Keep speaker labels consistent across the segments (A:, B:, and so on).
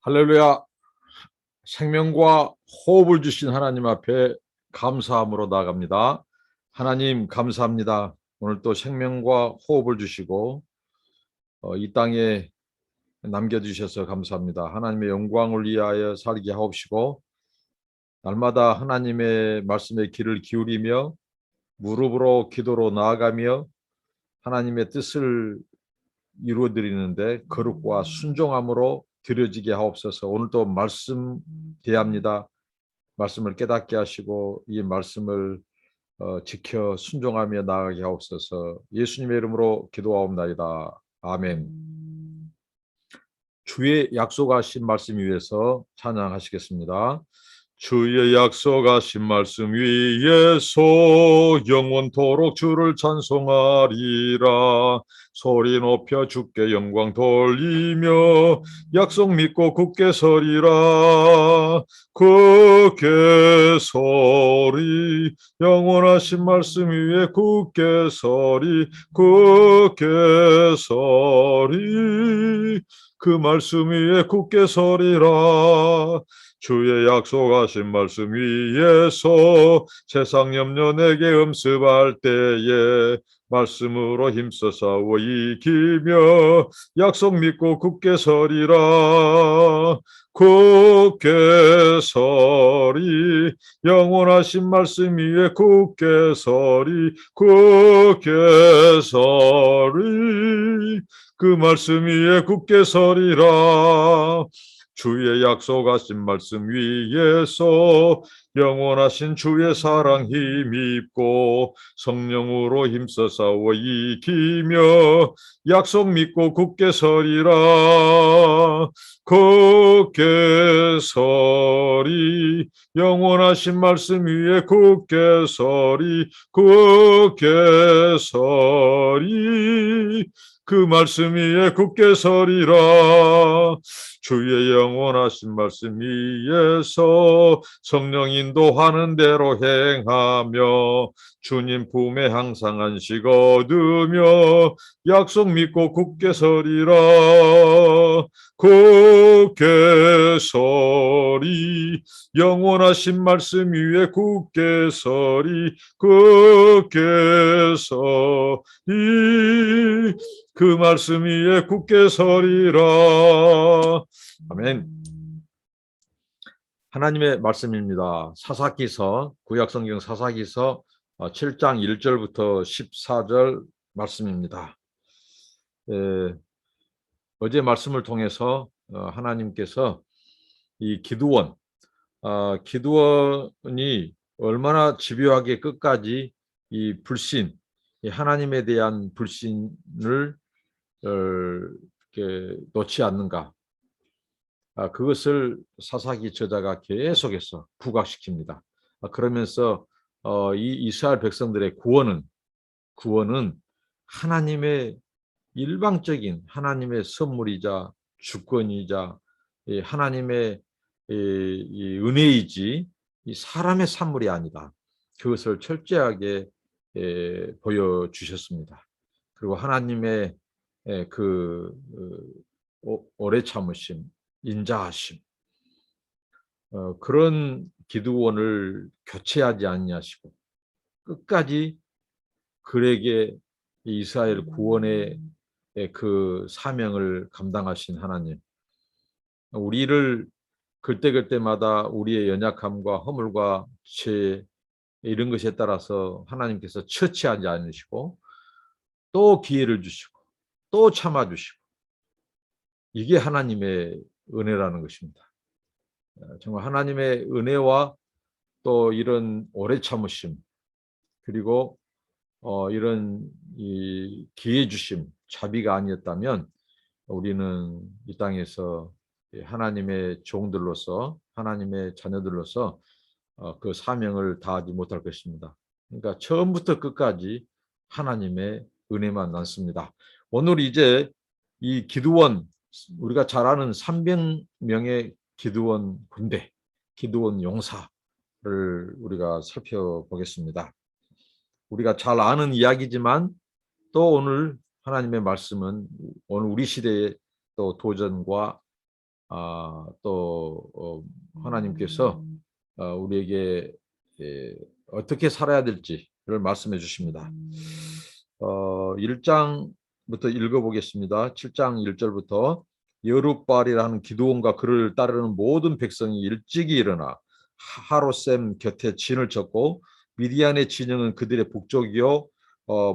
A: 할렐루야. 생명과 호흡을 주신 하나님 앞에 감사함으로 나아갑니다. 하나님 감사합니다. 오늘 또 생명과 호흡을 주시고 이 땅에 남겨주셔서 감사합니다. 하나님의 영광을 위하여 살게 하옵시고 날마다 하나님의 말씀에 귀를 기울이며 무릎으로 기도로 나아가며 하나님의 뜻을 이루어드리는데 거룩과 순종함으로 드려지게 하옵소서. 오늘도 말씀 대합니다. 말씀을 깨닫게 하시고 이 말씀을 지켜 순종하며 나아가게 하옵소서. 예수님의 이름으로 기도하옵나이다. 아멘. 주의 약속하신 말씀 위에서 찬양하시겠습니다. 주의 약속하신 말씀 위에서 영원토록 주를 찬송하리라. 소리 높여 주께 영광 돌리며 약속 믿고 굳게 서리라. 굳게 서리 영원하신 말씀 위에 굳게 서리 굳게 서리 그 말씀 위에 굳게 서리라. 주의 약속하신 말씀 위에서 세상 염려 내게 음습할 때에 말씀으로 힘써 싸워 이기며 약속 믿고 굳게 서리라. 굳게 서리 영원하신 말씀 위에 굳게 서리 굳게 서리 그 말씀 위에 굳게 서리라. 주의 약속하신 말씀 위에서 영원하신 주의 사랑 힘입고 성령으로 힘써 싸워 이기며 약속 믿고 굳게 서리라. 굳게 서리 영원하신 말씀 위에 굳게 서리 굳게 서리 그 말씀 위에 굳게 서리라. 주의 영원하신 말씀 위에서 성령 인도하는 대로 행하며 주님 품에 항상 안식 얻으며 약속 믿고 굳게 서리라. 굳게 서리 영원하신 말씀 위에 굳게 서리 굳게 서리 그 말씀 위에 굳게 서리라. 아멘. 하나님의 말씀입니다. 사사기서 구약성경 사사기서 7장 1절부터 14절 말씀입니다. 어제 말씀을 통해서 하나님께서 이 기드원이 얼마나 집요하게 끝까지 이 불신, 이 하나님에 대한 불신을 이렇게 놓지 않는가. 그것을 사사기 저자가 계속해서 부각시킵니다. 그러면서 이 이스라엘 백성들의 구원은 하나님의 일방적인 하나님의 선물이자 주권이자 하나님의 이 은혜이지 이 사람의 산물이 아니다. 그것을 철저하게 보여주셨습니다. 그리고 하나님의 그 오래 참으심, 인자하심, 그런 기드원을 교체하지 않냐시고 끝까지 그에게 이스라엘 구원의 그 사명을 감당하신 하나님, 우리를 그때그때마다 우리의 연약함과 허물과 죄 이런 것에 따라서 하나님께서 처치하지 않으시고 또 기회를 주시고 또 참아주시고 이게 하나님의 은혜라는 것입니다. 정말 하나님의 은혜와 또 이런 오래 참으심 그리고 이런 이 기회 주심 자비가 아니었다면 우리는 이 땅에서 하나님의 종들로서 하나님의 자녀들로서 그 사명을 다하지 못할 것입니다. 그러니까 처음부터 끝까지 하나님의 은혜만 남습니다. 오늘 이제 이 기드원, 우리가 잘 아는 300명의 기드원 군대, 기드원 용사를 우리가 살펴보겠습니다. 우리가 잘 아는 이야기지만 또 오늘 하나님의 말씀은 오늘 우리 시대의 또 도전과 또 하나님께서 우리에게 어떻게 살아야 될지를 말씀해 주십니다. 1장부터 읽어보겠습니다. 7장 1절부터 여룻바알이라는 기드온과 그를 따르는 모든 백성이 일찍이 일어나 하롯셈 곁에 진을 쳤고 미디안의 진영은 그들의 북쪽이요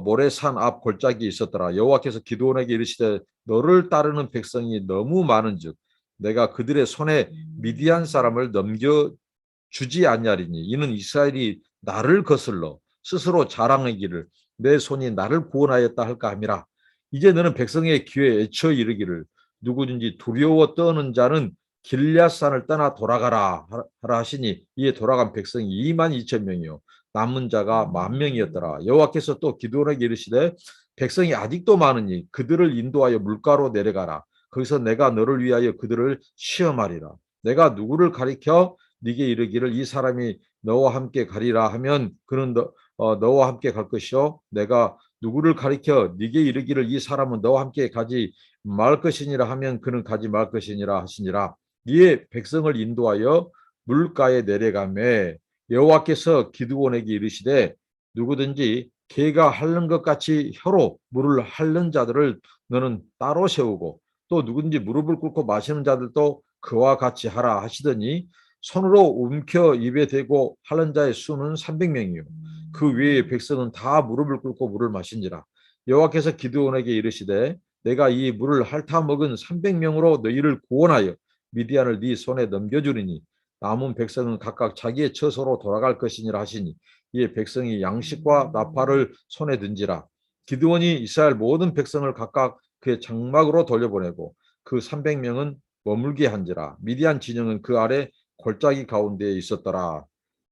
A: 모레산 앞 골짜기에 있었더라. 여호와께서 기드온에게 이르시되 너를 따르는 백성이 너무 많은즉 내가 그들의 손에 미디안 사람을 넘겨주지 아니하리니 이는 이스라엘이 나를 거슬러 스스로 자랑하기를 내 손이 나를 구원하였다 할까 함이라. 이제 너는 백성의 귀에 애쳐 이르기를 누구든지 두려워 떠는 자는 길앗산을 떠나 돌아가라 하라 하시니 이에 돌아간 백성이 2만 2천 명이요 남은 자가 10,000명이었더라. 여호와께서 또 기드온에게 이르시되 백성이 아직도 많으니 그들을 인도하여 물가로 내려가라. 거기서 내가 너를 위하여 그들을 시험하리라. 내가 누구를 가리켜 네게 이르기를 이 사람이 너와 함께 가리라 하면 그는 너와 함께 갈 것이요 내가 누구를 가리켜 네게 이르기를 이 사람은 너와 함께 가지 말 것이니라 하면 그는 가지 말 것이니라 하시니라. 이에 백성을 인도하여 물가에 내려가매 여호와께서 기드온에게 이르시되 누구든지 개가 핥는 것 같이 혀로 물을 핥는 자들을 너는 따로 세우고 또 누구든지 무릎을 꿇고 마시는 자들도 그와 같이 하라 하시더니 손으로 움켜 입에 대고 핥는 자의 수는 300명이요 그 외에 백성은 다 무릎을 꿇고 물을 마신지라. 여호와께서 기드온에게 이르시되 내가 이 물을 핥아 먹은 300명으로 너희를 구원하여 미디안을 네 손에 넘겨주리니 남은 백성은 각각 자기의 처소로 돌아갈 것이니라 하시니 이에 백성이 양식과 나팔을 손에 든지라. 기드온이 이스라엘 모든 백성을 각각 그의 장막으로 돌려보내고 그 300명은 머물게 한지라. 미디안 진영은 그 아래 골짜기 가운데에 있었더라.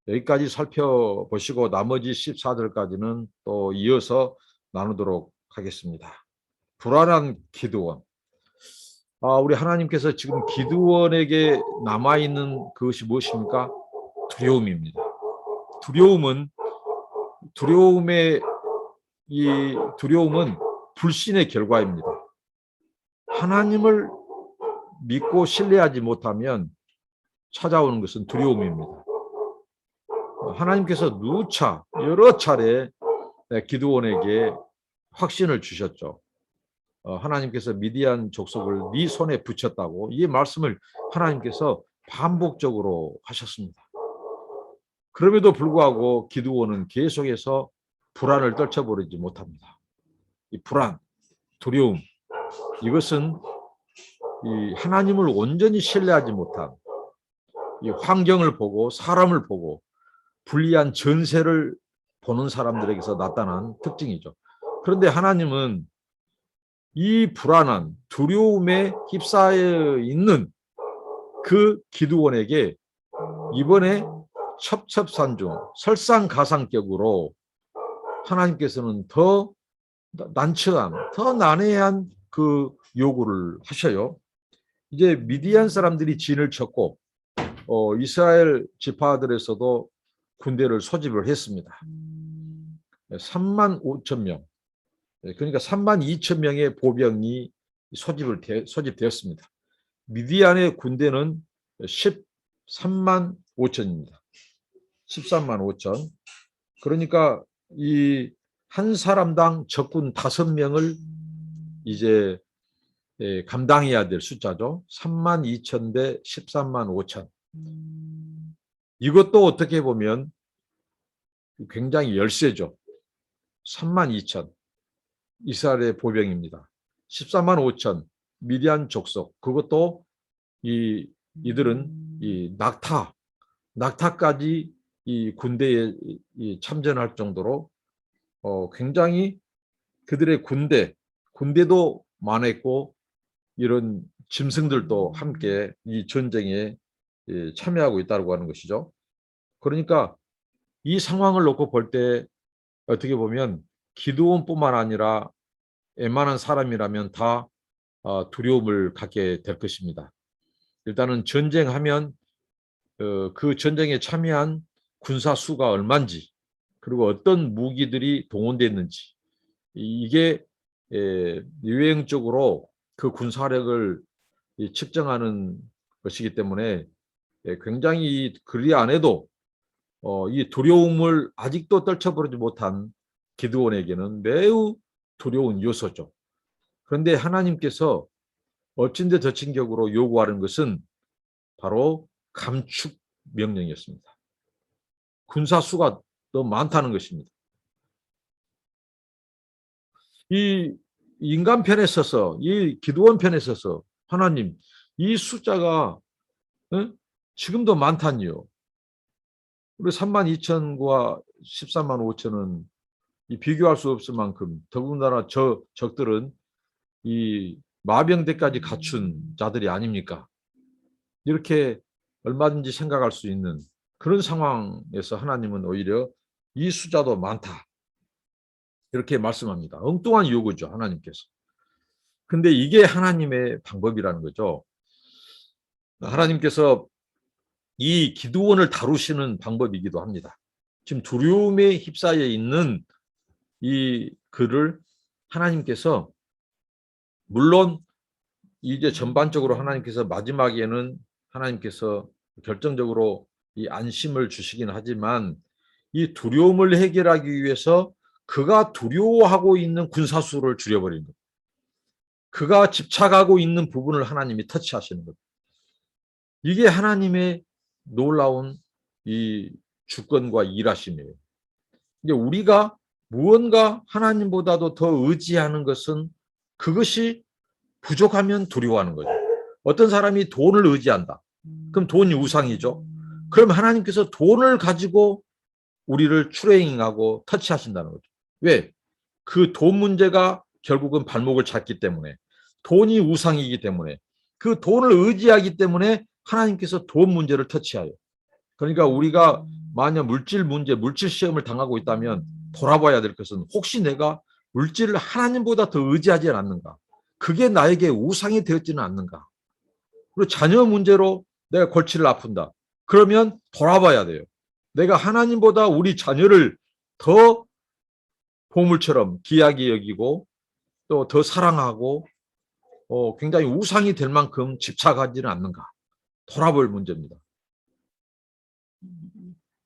A: 여기까지 살펴보시고 나머지 14절까지는 또 이어서 나누도록 하겠습니다. 불안한 기드온. 우리 하나님께서 지금 기드온에게 남아있는 그것이 무엇입니까? 두려움입니다. 두려움은 불신의 결과입니다. 하나님을 믿고 신뢰하지 못하면 찾아오는 것은 두려움입니다. 하나님께서 누차 여러 차례 기드온에게 확신을 주셨죠. 하나님께서 미디안 족속을 네 손에 붙였다고 이 말씀을 하나님께서 반복적으로 하셨습니다. 그럼에도 불구하고 기드온은 계속해서 불안을 떨쳐버리지 못합니다. 이 불안, 두려움, 이것은 이 하나님을 온전히 신뢰하지 못한 이 환경을 보고 사람을 보고 불리한 전세를 보는 사람들에게서 나타난 특징이죠. 그런데 하나님은 이 불안한 두려움에 휩싸여 있는 그 기드온에게 이번에 첩첩산중 설상가상격으로 하나님께서는 더 난처한 더 난해한 그 요구를 하셔요. 이제 미디안 사람들이 진을 쳤고 이스라엘 지파들에서도 군대를 소집을 했습니다. 3만 5천 명, 그러니까 3만 2천 명의 보병이 소집되었습니다. 미디안의 군대는 13만 5천입니다. 13만 5천. 그러니까 이 한 사람당 적군 5명을 이제 감당해야 될 숫자죠. 3만 2천 대 13만 5천. 이것도 어떻게 보면 굉장히 열세죠. 3만 2천 이스라엘의 보병입니다. 14만 5천 미디안 족속. 그것도 이들은 이 낙타까지 이 군대에 참전할 정도로 굉장히 그들의 군대도 많았고 이런 짐승들도 함께 이 전쟁에 참여하고 있다고 하는 것이죠. 그러니까 이 상황을 놓고 볼 때 어떻게 보면 기드온뿐만 아니라 웬만한 사람이라면 다 두려움을 갖게 될 것입니다. 일단은 전쟁하면 그 전쟁에 참여한 군사 수가 얼마인지 그리고 어떤 무기들이 동원됐는지 이게 유행적으로 그 군사력을 측정하는 것이기 때문에 굉장히 그리 안에도 이 두려움을 아직도 떨쳐버리지 못한 기드온에게는 매우 두려운 요소죠. 그런데 하나님께서 어찐데 저친격으로 요구하는 것은 바로 감축 명령이었습니다. 군사 수가 너무 많다는 것입니다. 이 인간 편에 서서, 이 기드온 편에 서서 하나님, 이 숫자가 지금도 많다니요. 우리 32,000과 13만 5천은 이 비교할 수 없을 만큼, 더군다나 적들은 이 마병대까지 갖춘 자들이 아닙니까? 이렇게 얼마든지 생각할 수 있는 그런 상황에서 하나님은 오히려 이 숫자도 많다, 이렇게 말씀합니다. 엉뚱한 요구죠, 하나님께서. 근데 이게 하나님의 방법이라는 거죠. 하나님께서 이 기드온을 다루시는 방법이기도 합니다. 지금 두려움에 휩싸여 있는 이 그를 하나님께서, 물론 이제 전반적으로 하나님께서 마지막에는 하나님께서 결정적으로 이 안심을 주시긴 하지만, 이 두려움을 해결하기 위해서 그가 두려워하고 있는 군사수를 줄여버리는 것, 그가 집착하고 있는 부분을 하나님이 터치하시는 것, 이게 하나님의 놀라운 이 주권과 일하심이에요. 이제 우리가 무언가 하나님보다도 더 의지하는 것은, 그것이 부족하면 두려워하는 거죠. 어떤 사람이 돈을 의지한다. 그럼 돈이 우상이죠. 그럼 하나님께서 돈을 가지고 우리를 트레이닝하고 터치하신다는 거죠. 왜? 그 돈 문제가 결국은 발목을 잡기 때문에, 돈이 우상이기 때문에, 그 돈을 의지하기 때문에 하나님께서 돈 문제를 터치하여. 그러니까 우리가 만약 물질 문제, 물질 시험을 당하고 있다면 돌아봐야 될 것은, 혹시 내가 물질을 하나님보다 더 의지하지 않는가? 그게 나에게 우상이 되었지는 않는가? 그리고 자녀 문제로 내가 골치를 아픈다. 그러면 돌아봐야 돼요. 내가 하나님보다 우리 자녀를 더 보물처럼 귀하게 여기고 또 더 사랑하고 굉장히 우상이 될 만큼 집착하지는 않는가? 돌아볼 문제입니다.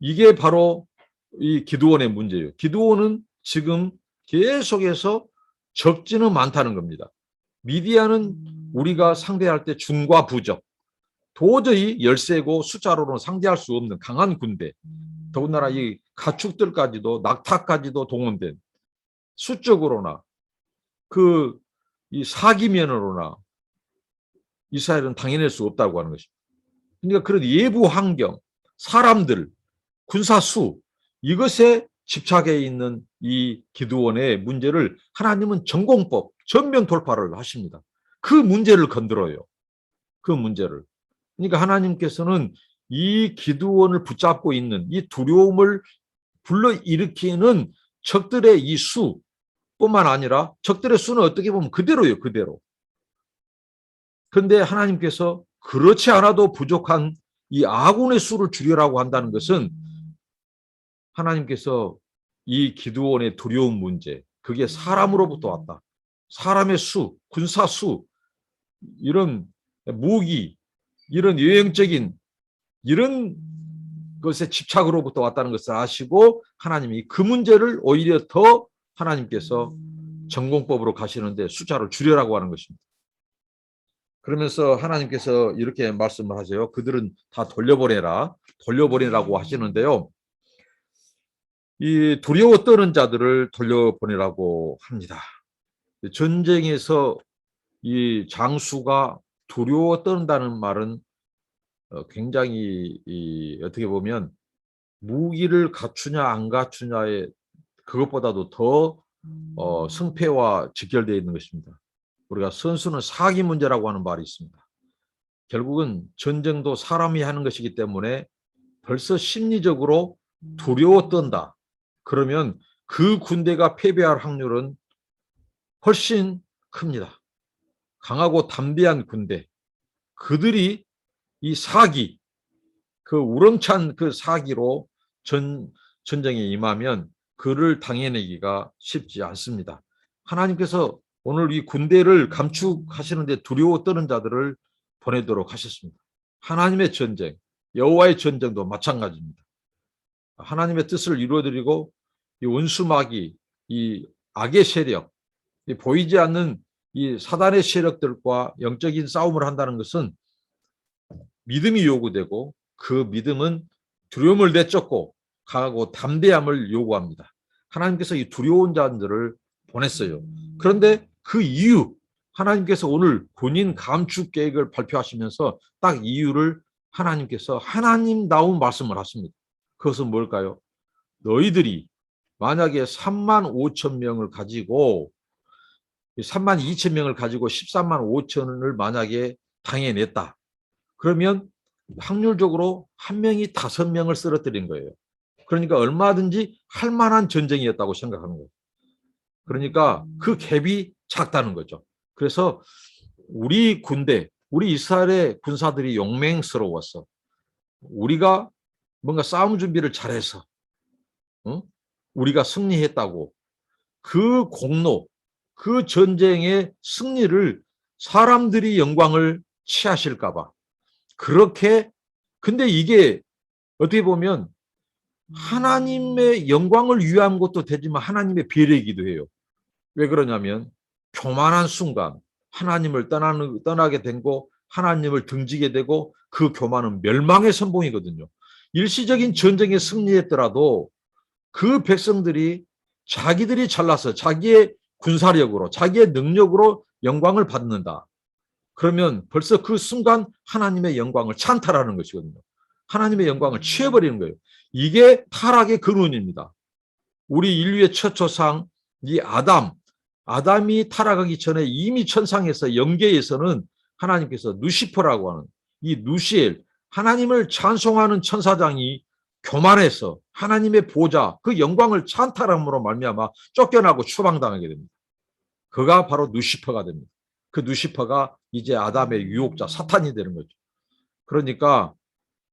A: 이게 바로 이 기드온의 문제예요. 기드온은 지금 계속해서 적지는 많다는 겁니다. 미디안은 우리가 상대할 때 중과 부적, 도저히 열세고 숫자로는 상대할 수 없는 강한 군대, 더군다나 이 가축들까지도, 낙타까지도 동원된, 수적으로나 이 사기면으로나 이스라엘은 당해낼 수 없다고 하는 것입니다. 그러니까 그런 예부 환경, 사람들, 군사수, 이것에 집착해 있는 이 기드온의 문제를 하나님은 전공법, 전면 돌파를 하십니다. 그 문제를 건드려요. 그 문제를. 그러니까 하나님께서는 이 기드온을 붙잡고 있는 이 두려움을 불러일으키는 적들의 이 수뿐만 아니라, 적들의 수는 어떻게 보면 그대로예요, 그대로. 그런데 하나님께서 그렇지 않아도 부족한 이 아군의 수를 줄이라고 한다는 것은, 하나님께서 이 기드온의 두려움 문제, 그게 사람으로부터 왔다. 사람의 수, 군사 수, 이런 무기, 이런 여행적인 이런 것에 집착으로부터 왔다는 것을 아시고, 하나님이 그 문제를 오히려 더 하나님께서 전공법으로 가시는데 숫자를 줄여라고 하는 것입니다. 그러면서 하나님께서 이렇게 말씀을 하세요. 그들은 다 돌려보내라고 하시는데요. 이 두려워 떠는 자들을 돌려보내라고 합니다. 전쟁에서 이 장수가 두려워 떠는다는 말은 굉장히 어떻게 보면 무기를 갖추냐 안 갖추냐의 그것보다도 더 승패와 직결되어 있는 것입니다. 우리가 선수는 사기 문제라고 하는 말이 있습니다. 결국은 전쟁도 사람이 하는 것이기 때문에 벌써 심리적으로 두려워 떤다. 그러면 그 군대가 패배할 확률은 훨씬 큽니다. 강하고 담대한 군대, 그들이 이 사기, 그 우렁찬 그 사기로 전쟁에 임하면 그를 당해내기가 쉽지 않습니다. 하나님께서 오늘 이 군대를 감축하시는데 두려워 떠는 자들을 보내도록 하셨습니다. 하나님의 전쟁, 여호와의 전쟁도 마찬가지입니다. 하나님의 뜻을 이루어드리고 이 원수마귀, 이 악의 세력, 이 보이지 않는 이 사단의 세력들과 영적인 싸움을 한다는 것은 믿음이 요구되고 그 믿음은 두려움을 내쫓고 강하고 담대함을 요구합니다. 하나님께서 이 두려운 자들을 보냈어요. 그런데 그 이유, 하나님께서 오늘 본인 감축 계획을 발표하시면서 딱 이유를 하나님께서 하나님다운 말씀을 하십니다. 그것은 뭘까요? 너희들이 만약에 3만 5천 명을 가지고 3만 2천 명을 가지고 13만 5천을 만약에 당해냈다. 그러면 확률적으로 한 명이 5명을 쓰러뜨린 거예요. 그러니까 얼마든지 할 만한 전쟁이었다고 생각하는 거예요. 그러니까 그 갭이 작다는 거죠. 그래서 우리 군대, 우리 이스라엘의 군사들이 용맹스러웠어. 우리가 뭔가 싸움 준비를 잘해서 우리가 승리했다고 그 공로, 그 전쟁의 승리를 사람들이 영광을 취하실까 봐. 그렇게 근데 이게 어떻게 보면 하나님의 영광을 위한 것도 되지만 하나님의 배려이기도 해요. 왜 그러냐면 교만한 순간 하나님을 떠나게 되고 하나님을 등지게 되고 그 교만은 멸망의 선봉이거든요. 일시적인 전쟁에 승리했더라도 그 백성들이 자기들이 잘나서 자기의 군사력으로 자기의 능력으로 영광을 받는다. 그러면 벌써 그 순간 하나님의 영광을 찬탈하는 것이거든요. 하나님의 영광을 취해버리는 거예요. 이게 타락의 근원입니다. 우리 인류의 첫 조상 이 아담이 타락하기 전에 이미 천상에서 영계에서는 하나님께서 누시퍼라고 하는 이 누시엘, 하나님을 찬송하는 천사장이 교만해서 하나님의 보좌, 그 영광을 찬탈함으로 말미암아 쫓겨나고 추방당하게 됩니다. 그가 바로 누시퍼가 됩니다. 그 누시퍼가 이제 아담의 유혹자 사탄이 되는 거죠. 그러니까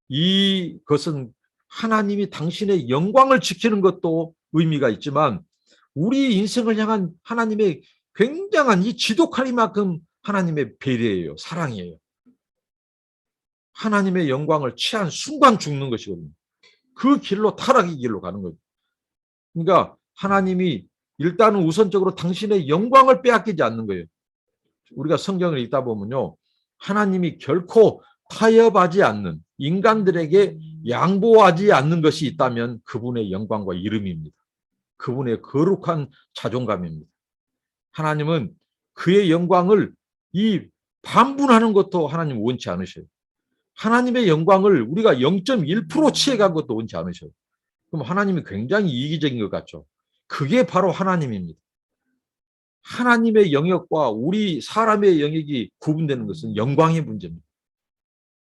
A: 이것은 하나님이 당신의 영광을 지키는 것도 의미가 있지만 우리 인생을 향한 하나님의 굉장한 이 지독하리만큼 하나님의 배려예요. 사랑이에요. 하나님의 영광을 취한 순간 죽는 것이거든요. 그 길로 타락의 길로 가는 거죠. 그러니까 하나님이 일단은 우선적으로 당신의 영광을 빼앗기지 않는 거예요. 우리가 성경을 읽다 보면요. 하나님이 결코 타협하지 않는 인간들에게 양보하지 않는 것이 있다면 그분의 영광과 이름입니다. 그분의 거룩한 자존감입니다. 하나님은 그의 영광을 이 반분하는 것도 하나님 원치 않으셔요. 하나님의 영광을 우리가 0.1% 취해간 것도 원치 않으셔요. 그럼 하나님이 굉장히 이기적인 것 같죠. 그게 바로 하나님입니다. 하나님의 영역과 우리 사람의 영역이 구분되는 것은 영광의 문제입니다.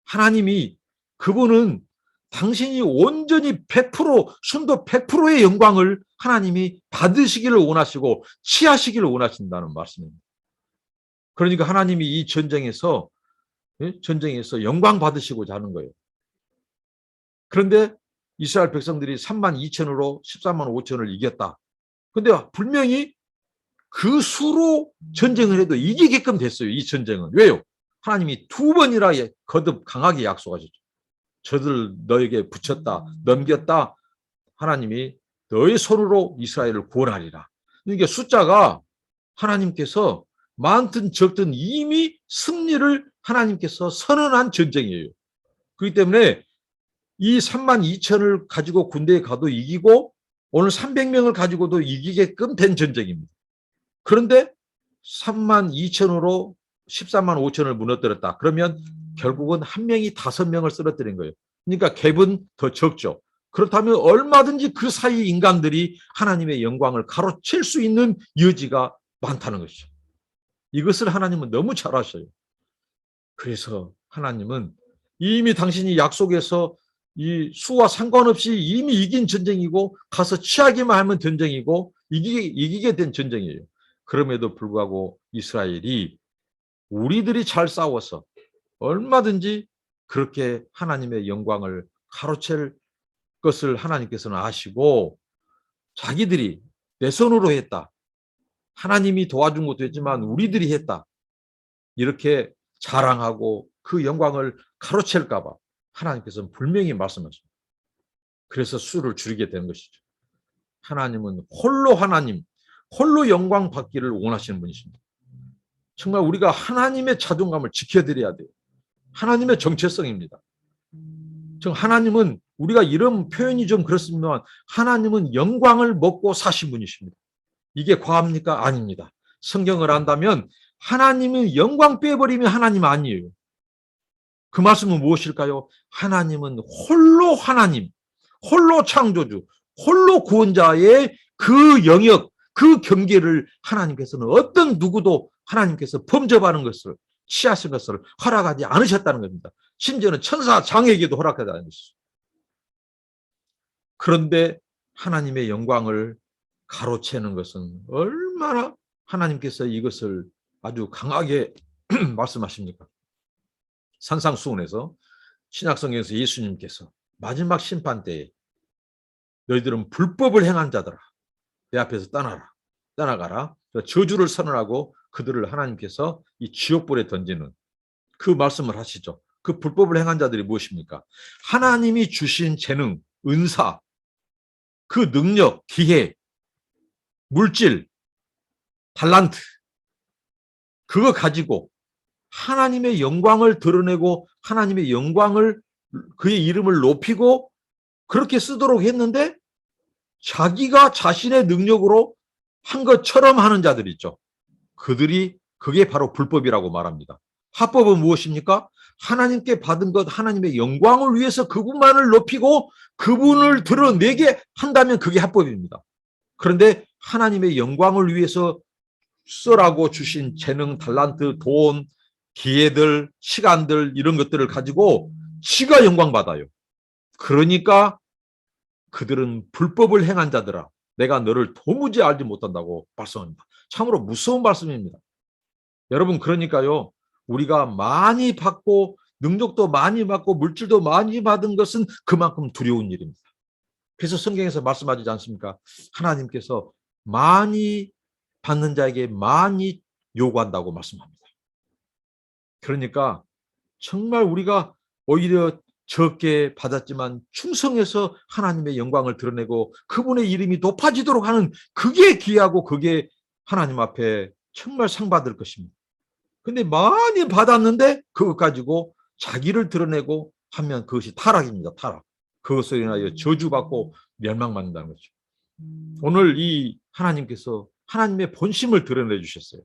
A: 하나님이 그분은 당신이 온전히 100% 순도 100%의 영광을 하나님이 받으시기를 원하시고 취하시기를 원하신다는 말씀입니다. 그러니까 하나님이 이 전쟁에서 영광 받으시고자 하는 거예요. 그런데 이스라엘 백성들이 3만 2천으로 13만 5천을 이겼다. 그런데 분명히 그 수로 전쟁을 해도 이기게끔 됐어요. 이 전쟁은. 왜요? 하나님이 2번이나 거듭 강하게 약속하셨죠. 저들 너에게 붙였다, 넘겼다. 하나님이 너의 손으로 이스라엘을 구원하리라. 그러니까 숫자가 하나님께서 많든 적든 이미 승리를 하나님께서 선언한 전쟁이에요. 그렇기 때문에 이 3만 2천을 가지고 군대에 가도 이기고 오늘 300명을 가지고도 이기게끔 된 전쟁입니다. 그런데 3만 2천으로 14만 5천을 무너뜨렸다. 그러면 결국은 한 명이 5명을 쓰러뜨린 거예요. 그러니까 갭은 더 적죠. 그렇다면 얼마든지 그 사이 인간들이 하나님의 영광을 가로챌 수 있는 여지가 많다는 것이죠. 이것을 하나님은 너무 잘 아셔요. 그래서 하나님은 이미 당신이 약속해서 이 수와 상관없이 이미 이긴 전쟁이고 가서 취하기만 하면 전쟁이고 이기게 된 전쟁이에요. 그럼에도 불구하고 이스라엘이 우리들이 잘 싸워서 얼마든지 그렇게 하나님의 영광을 가로챌 것을 하나님께서는 아시고 자기들이 내 손으로 했다. 하나님이 도와준 것도 했지만 우리들이 했다. 이렇게 자랑하고 그 영광을 가로챌까 봐 하나님께서는 분명히 말씀하십니다. 그래서 수를 줄이게 되는 것이죠. 하나님은 홀로 하나님, 홀로 영광 받기를 원하시는 분이십니다. 정말 우리가 하나님의 자존감을 지켜드려야 돼요. 하나님의 정체성입니다. 하나님은 우리가 이런 표현이 좀 그렇습니다만 하나님은 영광을 먹고 사신 분이십니다. 이게 과합니까? 아닙니다. 성경을 안다면 하나님은 영광 빼버리면 하나님 아니에요. 그 말씀은 무엇일까요? 하나님은 홀로 하나님, 홀로 창조주, 홀로 구원자의 그 영역, 그 경계를 하나님께서는 어떤 누구도 하나님께서 범접하는 것을, 취하신 것을 허락하지 않으셨다는 겁니다. 심지어는 천사 장에게도 허락하지 않으셨어요. 그런데 하나님의 영광을 가로채는 것은 얼마나 하나님께서 이것을 아주 강하게 말씀하십니까? 산상수훈에서 신약성경에서 예수님께서 마지막 심판 때에 너희들은 불법을 행한 자들아 내 앞에서 떠나가라 저주를 선언하고 그들을 하나님께서 이 지옥불에 던지는 그 말씀을 하시죠. 그 불법을 행한 자들이 무엇입니까? 하나님이 주신 재능, 은사, 그 능력, 기회, 물질, 달란트 그거 가지고 하나님의 영광을 드러내고 하나님의 영광을 그의 이름을 높이고 그렇게 쓰도록 했는데 자기가 자신의 능력으로 한 것처럼 하는 자들 있죠. 그게 바로 불법이라고 말합니다. 합법은 무엇입니까? 하나님께 받은 것 하나님의 영광을 위해서 그분만을 높이고 그분을 드러내게 한다면 그게 합법입니다. 그런데 하나님의 영광을 위해서 쓰라고 주신 재능, 달란트, 돈, 기회들, 시간들 이런 것들을 가지고 지가 영광받아요. 그러니까 그들은 불법을 행한 자들아 내가 너를 도무지 알지 못한다고 말씀합니다. 참으로 무서운 말씀입니다. 여러분 그러니까요. 우리가 많이 받고 능력도 많이 받고 물질도 많이 받은 것은 그만큼 두려운 일입니다. 그래서 성경에서 말씀하지 않습니까? 하나님께서 많이 받는 자에게 많이 요구한다고 말씀합니다. 그러니까 정말 우리가 오히려 적게 받았지만 충성해서 하나님의 영광을 드러내고 그분의 이름이 높아지도록 하는 그게 귀하고 그게 하나님 앞에 정말 상 받을 것입니다. 근데 많이 받았는데 그것 가지고 자기를 드러내고 하면 그것이 타락입니다. 타락. 그것으로 인하여 저주받고 멸망받는다는 거죠. 오늘 이 하나님께서 하나님의 본심을 드러내 주셨어요.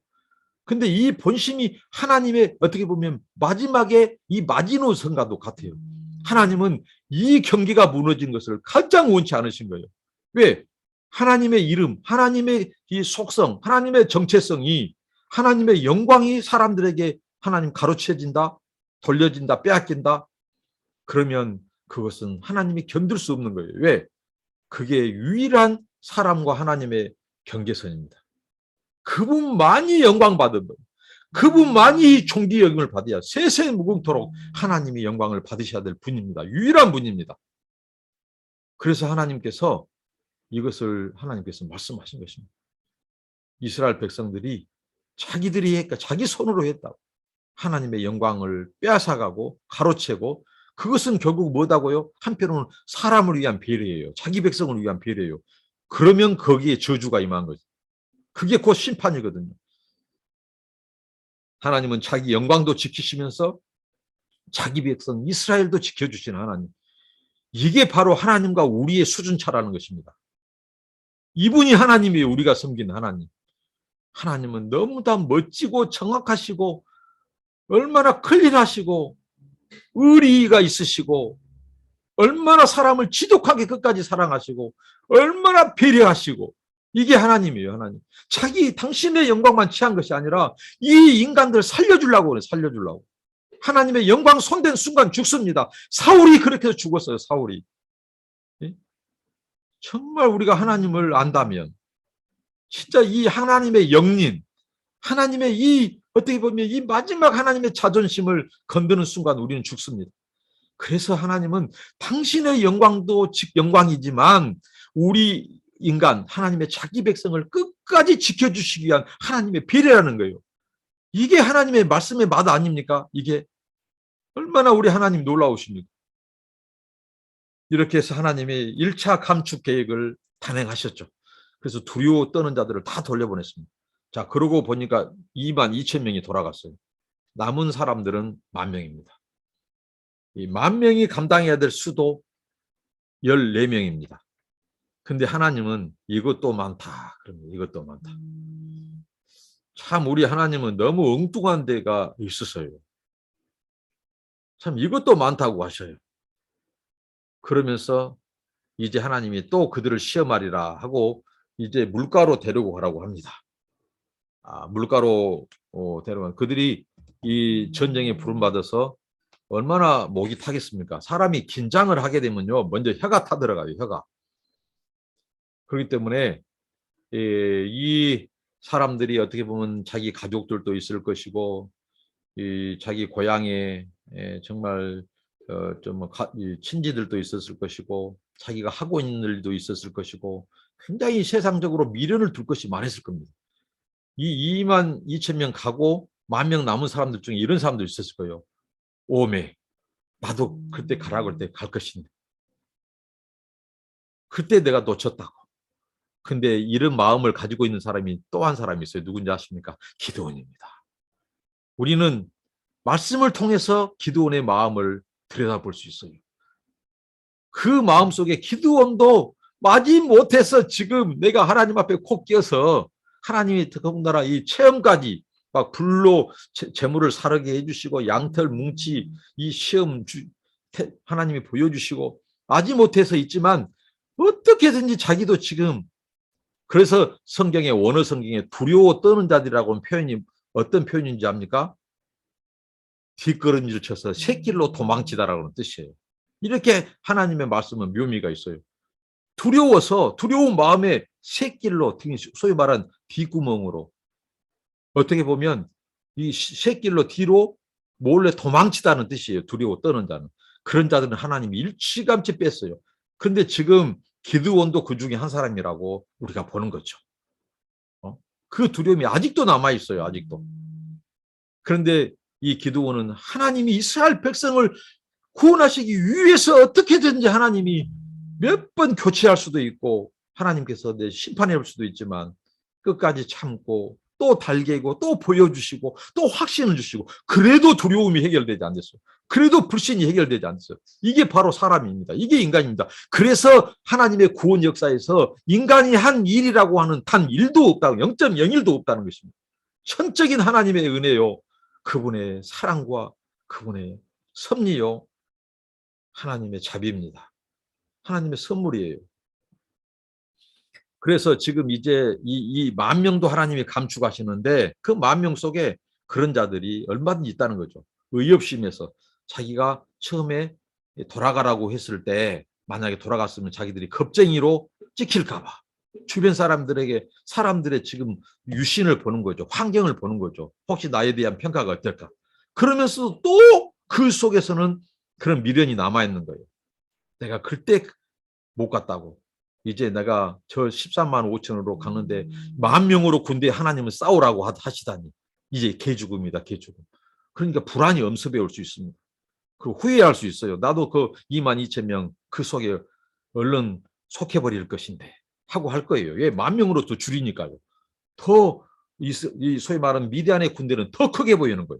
A: 근데 이 본심이 하나님의 어떻게 보면 마지막에 이 마지노선과도 같아요. 하나님은 이 경기가 무너진 것을 가장 원치 않으신 거예요. 왜? 하나님의 이름, 하나님의 이 속성, 하나님의 정체성이 하나님의 영광이 사람들에게 하나님 가로채진다, 돌려진다, 빼앗긴다. 그러면 그것은 하나님이 견딜 수 없는 거예요. 왜? 그게 유일한 사람과 하나님의 경계선입니다. 그분만이 영광 받은 거예요. 그분만이 존귀 여김을 받아야 세세 무궁토록 하나님이 영광을 받으셔야 될 분입니다. 유일한 분입니다. 그래서 하나님께서 이것을 하나님께서 말씀하신 것입니다. 이스라엘 백성들이 자기들이 했다, 자기 손으로 했다. 하나님의 영광을 빼앗아가고 가로채고 그것은 결국 뭐다고요? 한편으로는 사람을 위한 배려예요. 자기 백성을 위한 배려예요. 그러면 거기에 저주가 임한 거죠. 그게 곧 심판이거든요. 하나님은 자기 영광도 지키시면서 자기 백성 이스라엘도 지켜주시는 하나님. 이게 바로 하나님과 우리의 수준차라는 것입니다. 이분이 하나님이에요. 우리가 섬기는 하나님. 하나님은 너무나 멋지고 정확하시고 얼마나 클린하시고 의리가 있으시고 얼마나 사람을 지독하게 끝까지 사랑하시고 얼마나 배려하시고 이게 하나님이에요. 하나님. 당신의 영광만 취한 것이 아니라 이 인간들 살려주려고 그래요. 살려주려고. 하나님의 영광 손댄 순간 죽습니다. 사울이 그렇게 해서 죽었어요. 사울이. 정말 우리가 하나님을 안다면 진짜 이 하나님의 영린, 하나님의 이 어떻게 보면 이 마지막 하나님의 자존심을 건드는 순간 우리는 죽습니다. 그래서 하나님은 당신의 영광도 영광이지만 우리 인간, 하나님의 자기 백성을 끝까지 지켜주시기 위한 하나님의 배려라는 거예요. 이게 하나님의 말씀의 맛 아닙니까? 이게 얼마나 우리 하나님 놀라우십니까? 이렇게 해서 하나님이 1차 감축 계획을 단행하셨죠. 그래서 두려워 떠는 자들을 다 돌려보냈습니다. 자, 그러고 보니까 2만 2천 명이 돌아갔어요. 남은 사람들은 10,000명입니다. 이 10,000명이 감당해야 될 수도 14명입니다. 근데 하나님은 이것도 많다. 그러면 이것도 많다. 참 우리 하나님은 너무 엉뚱한 데가 있으세요. 참 이것도 많다고 하셔요. 그러면서 이제 하나님이 또 그들을 시험하리라 하고 이제 물가로 데리고 가라고 합니다. 물가로 데려가 그들이 이 전쟁에 부름받아서 얼마나 목이 타겠습니까? 사람이 긴장을 하게 되면요, 먼저 혀가 타들어가요, 혀가. 그렇기 때문에 이 사람들이 어떻게 보면 자기 가족들도 있을 것이고, 자기 고향에 정말 좀 친지들도 있었을 것이고, 자기가 하고 있는 일도 있었을 것이고, 굉장히 세상적으로 미련을 둘 것이 많았을 겁니다. 이 2만 2천 명 가고 10,000명 남은 사람들 중에 이런 사람도 있었을 거예요. 오메, 나도 그때 가라고 할 때 갈 것인데. 그때 내가 놓쳤다고. 근데 이런 마음을 가지고 있는 사람이 또 한 사람이 있어요. 누군지 아십니까? 기드온입니다. 우리는 말씀을 통해서 기드온의 마음을 들여다볼 수 있어요. 그 마음속에 기드온도 마지못해서 지금 내가 하나님 앞에 콕 끼어서 하나님이 더군다나 이 체험까지 막 불로 재물을 사르게 해주시고 양털 뭉치 이 시험 하나님이 보여주시고 마지못해서 있지만 어떻게든지 자기도 지금 그래서 성경의 원어 성경에 두려워 떠는 자들이라고 하는 표현이 어떤 표현인지 압니까? 뒷걸음질 쳐서 새길로 도망치다라고 하는 뜻이에요. 이렇게 하나님의 말씀은 묘미가 있어요. 두려워서 두려운 마음에 새길로 소위 말한 뒷구멍으로 어떻게 보면 이 새길로 뒤로 몰래 도망치다는 뜻이에요. 두려워 떠는 자는. 그런 자들은 하나님이 일찌감치 뺐어요. 그런데 지금 기드온도 그 중에 한 사람이라고 우리가 보는 거죠. 그 두려움이 아직도 남아있어요. 아직도. 그런데 이 기드온은 하나님이 이스라엘 백성을 구원하시기 위해서 어떻게든지 하나님이 몇 번 교체할 수도 있고 하나님께서 심판해 볼 수도 있지만 끝까지 참고 또 달개고 또 보여주시고 또 확신을 주시고 그래도 두려움이 해결되지 않았어요. 그래도 불신이 해결되지 않았어요. 이게 바로 사람입니다. 이게 인간입니다. 그래서 하나님의 구원 역사에서 인간이 한 일이라고 하는 단 1도 없다고 0.01도 없다는 것입니다. 천적인 하나님의 은혜요. 그분의 사랑과 그분의 섭리요. 하나님의 자비입니다. 하나님의 선물이에요. 그래서 지금 이제 이 10,000명도 하나님이 감축하시는데 그 10,000명 속에 그런 자들이 얼마든지 있다는 거죠. 의협심에서 자기가 처음에 돌아가라고 했을 때 만약에 돌아갔으면 자기들이 겁쟁이로 찍힐까 봐 주변 사람들의 지금 유신을 보는 거죠. 환경을 보는 거죠. 혹시 나에 대한 평가가 어떨까. 그러면서 또 그 속에서는 그런 미련이 남아있는 거예요. 내가 그때 못 갔다고. 이제 내가 저 13만 5천으로 갔는데 10,000명으로 군대에 하나님을 싸우라고 하시다니. 이제 개죽음이다. 개죽음. 그러니까 불안이 엄습해 올 수 있습니다. 그리고 후회할 수 있어요. 나도 그 2만 2천 명 그 속에 얼른 속해버릴 것인데 하고 할 거예요. 왜? 10,000명으로 더 줄이니까요. 더 이 소위 말하는 미디안의 군대는 더 크게 보이는 거예요.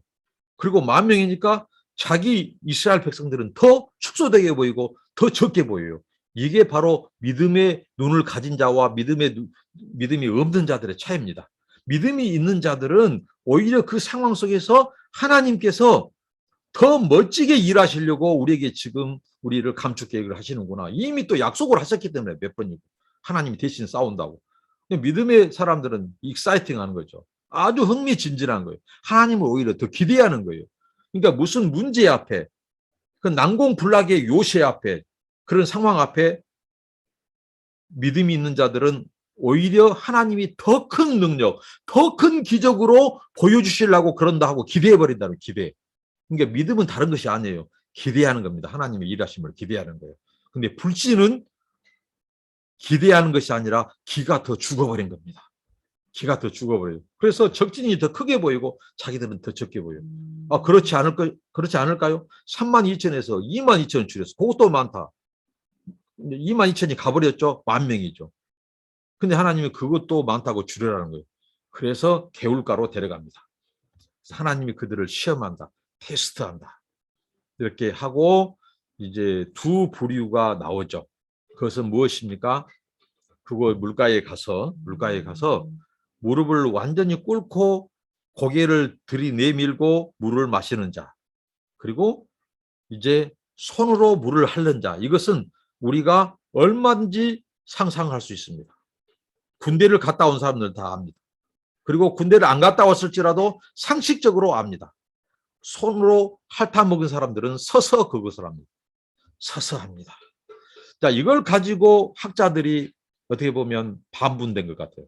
A: 그리고 10,000명이니까 자기 이스라엘 백성들은 더 축소되게 보이고 더 적게 보여요. 이게 바로 믿음의 눈을 가진 자와 믿음이 없는 자들의 차이입니다. 믿음이 있는 자들은 오히려 그 상황 속에서 하나님께서 더 멋지게 일하시려고 우리에게 지금 우리를 감축 계획을 하시는구나. 이미 또 약속을 하셨기 때문에 몇 번이고 하나님이 대신 싸운다고. 믿음의 사람들은 익사이팅하는 거죠. 아주 흥미진진한 거예요. 하나님을 오히려 더 기대하는 거예요. 그러니까 무슨 문제 앞에 그 난공불락의 요새 앞에 그런 상황 앞에 믿음이 있는 자들은 오히려 하나님이 더 큰 능력, 더 큰 기적으로 보여주시려고 그런다 하고 기대해버린다는 기대. 그러니까 믿음은 다른 것이 아니에요. 기대하는 겁니다. 하나님의 일하심을 기대하는 거예요. 근데 불신은 기대하는 것이 아니라 기가 더 죽어버린 겁니다. 기가 더 죽어버려요. 그래서 적진이 더 크게 보이고 자기들은 더 적게 보여요. 그렇지 않을까요? 32,000에서 22,000 줄였어. 그것도 많다. 22,000이 가버렸죠. 10,000명이죠. 근데 하나님이 그것도 많다고 줄여라는 거예요. 그래서 개울가로 데려갑니다. 하나님이 그들을 시험한다. 테스트한다. 이렇게 하고 이제 두 부류가 나오죠. 그것은 무엇입니까? 그거 물가에 가서 무릎을 완전히 꿇고 고개를 들이내밀고 물을 마시는 자. 그리고 이제 손으로 물을 핥는 자. 이것은 우리가 얼마든지 상상할 수 있습니다. 군대를 갔다 온 사람들은 다 압니다. 그리고 군대를 안 갔다 왔을지라도 상식적으로 압니다. 손으로 핥아먹은 사람들은 서서 그것을 합니다. 서서 합니다. 자, 이걸 가지고 학자들이 어떻게 보면 반분된 것 같아요.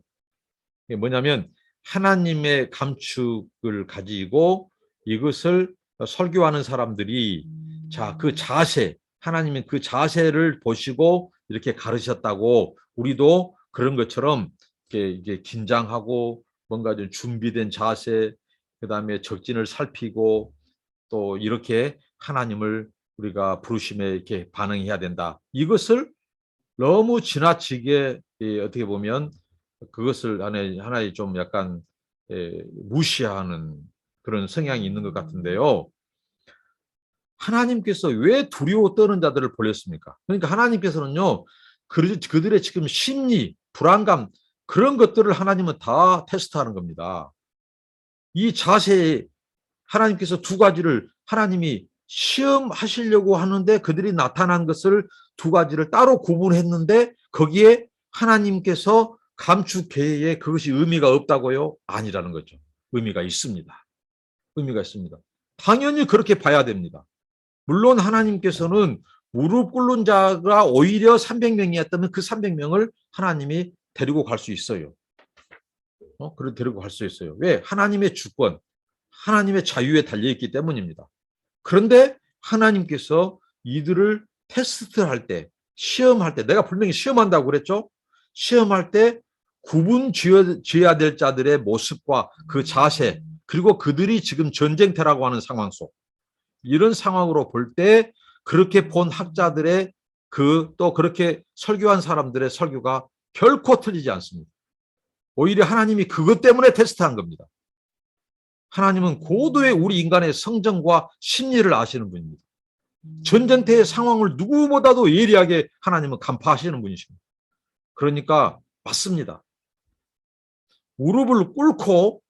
A: 이게 뭐냐면 하나님의 감축을 가지고 이것을 설교하는 사람들이 자, 그 자세, 하나님은 그 자세를 보시고 이렇게 가르쳤다고 우리도 그런 것처럼 이게 긴장하고 뭔가 좀 준비된 자세, 그다음에 적진을 살피고 또 이렇게 하나님을 우리가 부르심에 이렇게 반응해야 된다. 이것을 너무 지나치게 어떻게 보면 그것을 하나의 좀 약간 무시하는 그런 성향이 있는 것 같은데요. 하나님께서 왜 두려워 떠는 자들을 보냈습니까? 그러니까 하나님께서는요, 그들의 지금 심리, 불안감, 그런 것들을 하나님은 다 테스트하는 겁니다. 이 자세에 하나님께서 두 가지를 하나님이 시험하시려고 하는데 그들이 나타난 것을 두 가지를 따로 구분했는데 거기에 하나님께서 감축 계획에 그것이 의미가 없다고요? 아니라는 거죠. 의미가 있습니다. 의미가 있습니다. 당연히 그렇게 봐야 됩니다. 물론 하나님께서는 무릎 꿇는 자가 오히려 300명이었다면 그 300명을 하나님이 데리고 갈 수 있어요. 그래 데리고 갈 수 있어요. 왜? 하나님의 주권, 하나님의 자유에 달려있기 때문입니다. 그런데 하나님께서 이들을 테스트할 때, 시험할 때, 내가 분명히 시험한다고 그랬죠? 시험할 때 구분 지어야 될 자들의 모습과 그 자세, 그리고 그들이 지금 전쟁터라고 하는 상황 속, 이런 상황으로 볼 때 그렇게 본 학자들의 또 그렇게 설교한 사람들의 설교가 결코 틀리지 않습니다. 오히려 하나님이 그것 때문에 테스트한 겁니다. 하나님은 고도의 우리 인간의 성정과 심리를 아시는 분입니다. 전쟁터의 상황을 누구보다도 예리하게 하나님은 간파하시는 분이십니다. 그러니까 맞습니다. 무릎을 꿇고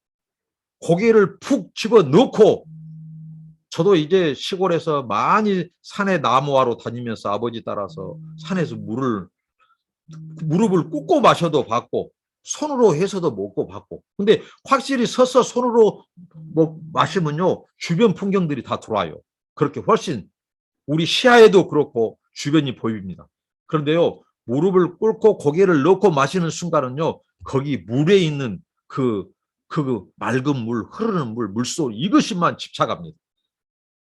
A: 고개를 푹 집어넣고, 저도 이제 시골에서 많이 산에 나무하러 다니면서 아버지 따라서 산에서 무릎을 꿇고 마셔도 봤고 손으로 해서도 먹고 봤고, 근데 확실히 서서 손으로 마시면요 주변 풍경들이 다 들어와요. 그렇게 훨씬 우리 시야에도 그렇고 주변이 보입니다. 그런데요, 무릎을 꿇고 고개를 넣고 마시는 순간은요, 거기 물에 있는 그 맑은 물, 흐르는 물, 물소리, 이것이만 집착합니다.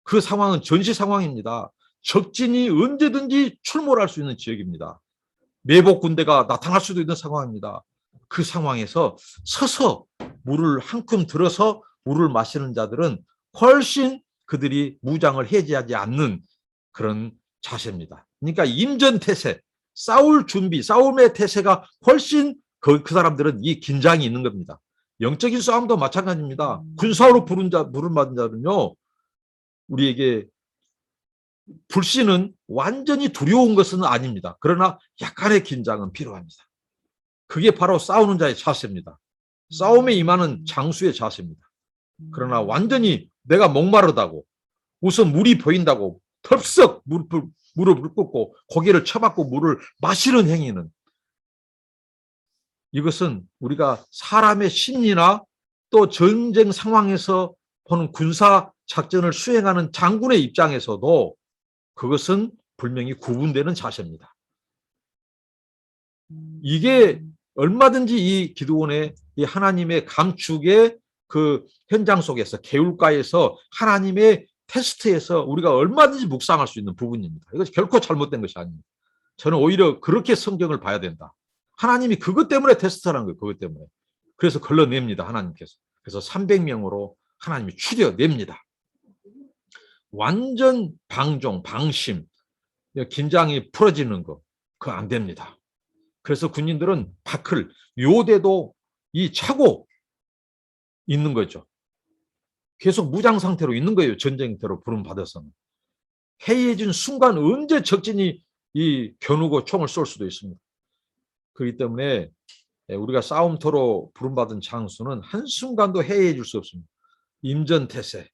A: 그 상황은 전시 상황입니다. 적진이 언제든지 출몰할 수 있는 지역입니다. 매복 군대가 나타날 수도 있는 상황입니다. 그 상황에서 서서 물을 한 큼 들어서 물을 마시는 자들은 훨씬 그들이 무장을 해제하지 않는 그런 자세입니다. 그러니까 임전태세, 싸울 준비, 싸움의 태세가 훨씬 그 사람들은 이 긴장이 있는 겁니다. 영적인 싸움도 마찬가지입니다. 군사로 부름 받은 자는요, 우리에게 불신은 완전히 두려운 것은 아닙니다. 그러나 약간의 긴장은 필요합니다. 그게 바로 싸우는 자의 자세입니다. 싸움에 임하는 장수의 자세입니다. 그러나 완전히 내가 목마르다고, 우선 물이 보인다고 털썩 무릎을 꿇고 고개를 쳐박고 물을 마시는 행위는, 이것은 우리가 사람의 심리나 또 전쟁 상황에서 보는 군사 작전을 수행하는 장군의 입장에서도 그것은 분명히 구분되는 자세입니다. 이게 얼마든지 이 기드온의 이 하나님의 감축의 그 현장 속에서, 개울가에서 하나님의 테스트에서 우리가 얼마든지 묵상할 수 있는 부분입니다. 이것이 결코 잘못된 것이 아닙니다. 저는 오히려 그렇게 성경을 봐야 된다. 하나님이 그것 때문에 테스트하는 거예요. 그것 때문에. 그래서 걸러냅니다. 하나님께서. 그래서 300명으로 하나님이 추려냅니다. 완전 방종, 방심, 긴장이 풀어지는 거, 그거 안 됩니다. 그래서 군인들은 바클, 요대도 이 차고 있는 거죠. 계속 무장 상태로 있는 거예요. 전쟁터로 부름받아서는. 해이해진 순간 언제 적진이 이 겨누고 총을 쏠 수도 있습니다. 그렇기 때문에 우리가 싸움터로 부름받은 장수는 한순간도 해이해질 수 없습니다. 임전태세,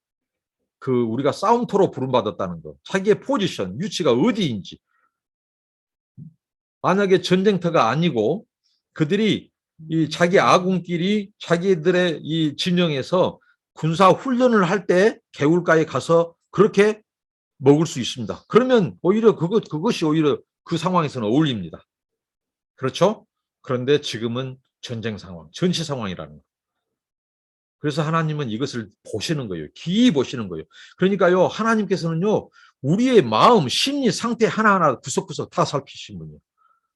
A: 그 우리가 싸움터로 부름받았다는 것, 자기의 포지션, 위치가 어디인지. 만약에 전쟁터가 아니고 그들이 이 자기 아군끼리 자기들의 이 진영에서 군사 훈련을 할 때 개울가에 가서 그렇게 먹을 수 있습니다. 그러면 오히려 그것이 오히려 그 상황에서는 어울립니다. 그렇죠? 그런데 지금은 전쟁 상황, 전시 상황이라는 거. 그래서 하나님은 이것을 보시는 거예요. 기이 보시는 거예요. 그러니까요, 하나님께서는요, 우리의 마음, 심리, 상태 하나하나 구석구석 다 살피신 분이에요.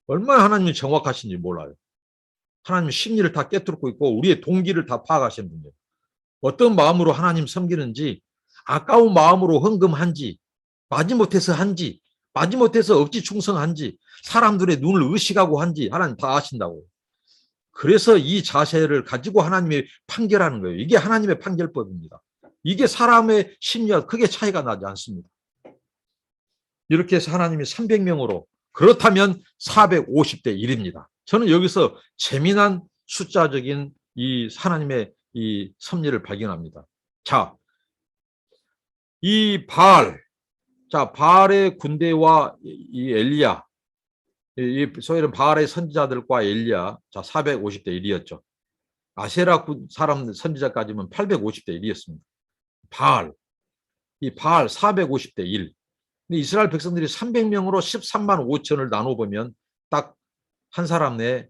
A: 얼마나 하나님이 정확하신지 몰라요. 하나님 심리를 다 꿰뚫고 있고 우리의 동기를 다 파악하시는 분이에요. 어떤 마음으로 하나님 섬기는지, 아까운 마음으로 헌금한지, 마지못해서 한지, 마지못해서 억지 충성한지, 사람들의 눈을 의식하고 한지 하나님 다 아신다고. 그래서 이 자세를 가지고 하나님이 판결하는 거예요. 이게 하나님의 판결법입니다. 이게 사람의 심리와 크게 차이가 나지 않습니다. 이렇게 해서 하나님이 300명으로, 그렇다면 450대 1입니다. 저는 여기서 재미난 숫자적인 이 하나님의 이 섭리를 발견합니다. 자, 이 바알, 자, 바알의 군대와 이 엘리야, 이 소위 바알의 선지자들과 엘리야, 자, 450대 1이었죠. 아세라 사람 선지자까지는 850대 1이었습니다. 바알, 이 바알 450대 1. 근데 이스라엘 백성들이 300명으로 13만 5천을 나눠보면 딱 한 사람 내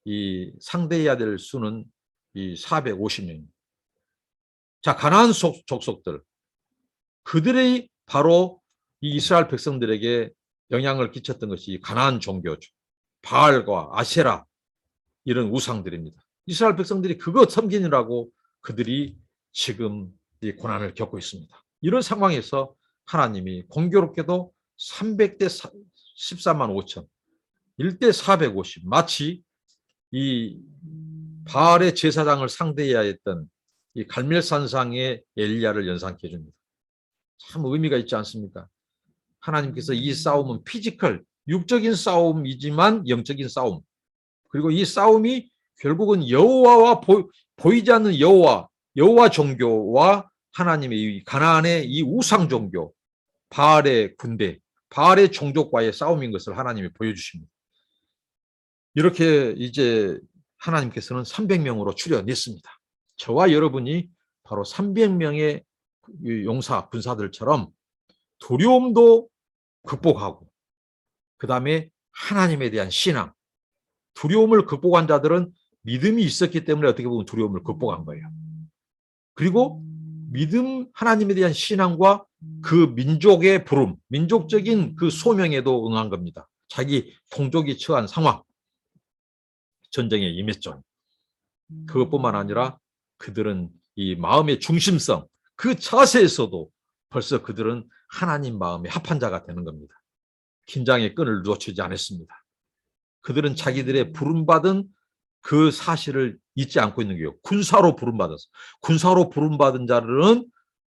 A: 이 상대해야 될 수는 이 450명입니다. 자, 가나안 족속들, 그들이 바로 이 이스라엘 백성들에게 영향을 끼쳤던 것이 가나안 종교죠. 바알과 아세라, 이런 우상들입니다. 이스라엘 백성들이 그거 섬기느라고 그들이 지금 이 고난을 겪고 있습니다. 이런 상황에서 하나님이 공교롭게도 300대 14만 5천, 1대 450, 마치 이 바알의 제사장을 상대해야 했던 이 갈멜산상의 엘리야를 연상케 해줍니다. 참 의미가 있지 않습니까? 하나님께서 이 싸움은 피지컬, 육적인 싸움이지만 영적인 싸움, 그리고 이 싸움이 결국은 여호와와 보이지 않는 여호와 종교와 하나님의 이 가나안의 이 우상 종교, 바알의 군대, 바알의 종족과의 싸움인 것을 하나님이 보여주십니다. 이렇게 이제 하나님께서는 300명으로 추려냈습니다. 저와 여러분이 바로 300명의 용사, 군사들처럼 두려움도 극복하고, 그 다음에 하나님에 대한 신앙, 두려움을 극복한 자들은 믿음이 있었기 때문에 어떻게 보면 두려움을 극복한 거예요. 그리고 믿음, 하나님에 대한 신앙과 그 민족의 부름, 민족적인 그 소명에도 응한 겁니다. 자기 동족이 처한 상황, 전쟁에 임했죠. 그것뿐만 아니라 그들은 이 마음의 중심성, 그 자세에서도 벌써 그들은 하나님 마음에 합한 자가 되는 겁니다. 긴장의 끈을 놓치지 않았습니다. 그들은 자기들의 부름받은 그 사실을 잊지 않고 있는 거예요. 군사로 부름받았어. 군사로 부름받은 자들은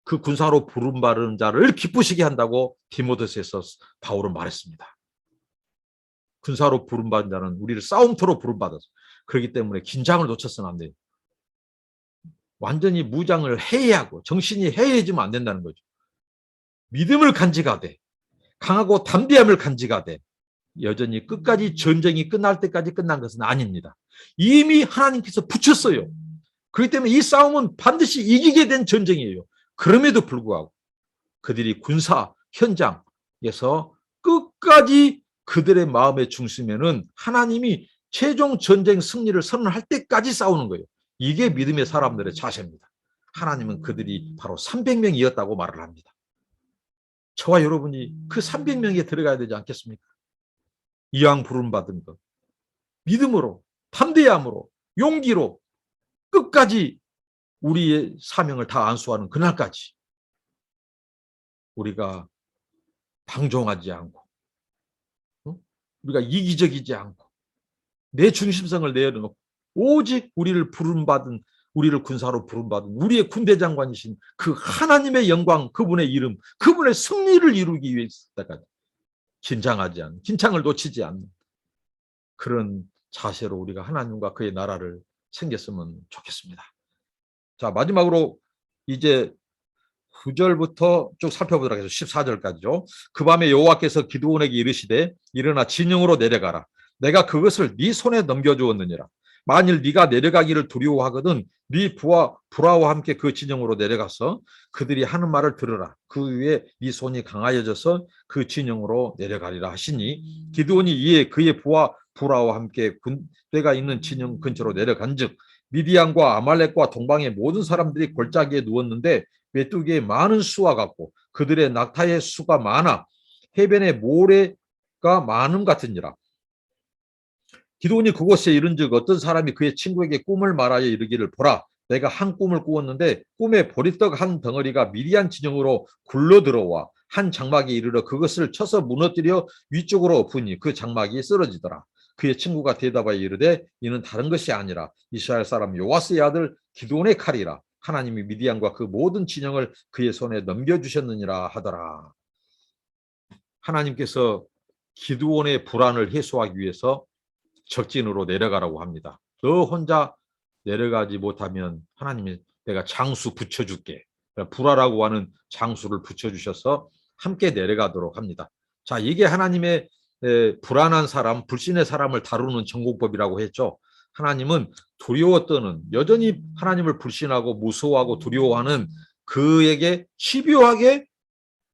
A: 그 군사로 부름받은 자를 기쁘시게 한다고 디모데서에서 바울은 말했습니다. 군사로 부름받은 자는 우리를 싸움터로 부름받았어. 그렇기 때문에 긴장을 놓쳐서는 안 돼요. 완전히 무장을 해야하고 정신이 해해지면 안 된다는 거죠. 믿음을 간직하되, 강하고 담대함을 간직하되, 여전히 끝까지 전쟁이 끝날 때까지 끝난 것은 아닙니다. 이미 하나님께서 붙였어요. 그렇기 때문에 이 싸움은 반드시 이기게 된 전쟁이에요. 그럼에도 불구하고 그들이 군사 현장에서 끝까지 그들의 마음의 중심에는 하나님이 최종 전쟁 승리를 선언할 때까지 싸우는 거예요. 이게 믿음의 사람들의 자세입니다. 하나님은 그들이 바로 300명이었다고 말을 합니다. 저와 여러분이 그 300명에 들어가야 되지 않겠습니까? 이왕 부름받은 것, 믿음으로, 담대함으로, 용기로 끝까지 우리의 사명을 다 안수하는 그날까지 우리가 방종하지 않고, 우리가 이기적이지 않고, 내 중심성을 내려놓고 오직 우리를 군사로 부름받은 우리의 군대 장관이신 그 하나님의 영광, 그분의 이름, 그분의 승리를 이루기 위해서까지 긴장을 놓치지 않는 그런 자세로 우리가 하나님과 그의 나라를 챙겼으면 좋겠습니다. 자, 마지막으로 이제 9절부터 쭉 살펴보도록 해서 14절까지죠. 그 밤에 여호와께서 기드온에게 이르시되 일어나 진영으로 내려가라. 내가 그것을 네 손에 넘겨주었느니라. 만일 네가 내려가기를 두려워하거든 네 부하와 함께 그 진영으로 내려가서 그들이 하는 말을 들으라. 그 위에 네 손이 강하여져서 그 진영으로 내려가리라 하시니 기드온이 이에 그의 부하와 함께 군대가 있는 진영 근처로 내려간즉 미디안과 아말렉과 동방의 모든 사람들이 골짜기에 누웠는데 메뚜기의 많은 수와 같고 그들의 낙타의 수가 많아 해변의 모래가 많음 같으니라. 기드온이 그곳에 이른즉 어떤 사람이 그의 친구에게 꿈을 말하여 이르기를 보라 내가 한 꿈을 꾸었는데 꿈에 보리떡 한 덩어리가 미디안 진영으로 굴러 들어와 한 장막에 이르러 그것을 쳐서 무너뜨려 위쪽으로 엎으니 그 장막이 쓰러지더라. 그의 친구가 대답하여 이르되 이는 다른 것이 아니라 이스라엘 사람 요아스의 아들 기드온의 칼이라. 하나님이 미디안과 그 모든 진영을 그의 손에 넘겨주셨느니라 하더라. 하나님께서 기드온의 불안을 해소하기 위해서 적진으로 내려가라고 합니다. 너 혼자 내려가지 못하면 하나님이 내가 장수 붙여줄게. 불화라고 하는 장수를 붙여주셔서 함께 내려가도록 합니다. 자, 이게 하나님의 불안한 사람, 불신의 사람을 다루는 전공법이라고 했죠. 하나님은 두려워 떠는, 여전히 하나님을 불신하고 무서워하고 두려워하는 그에게 집요하게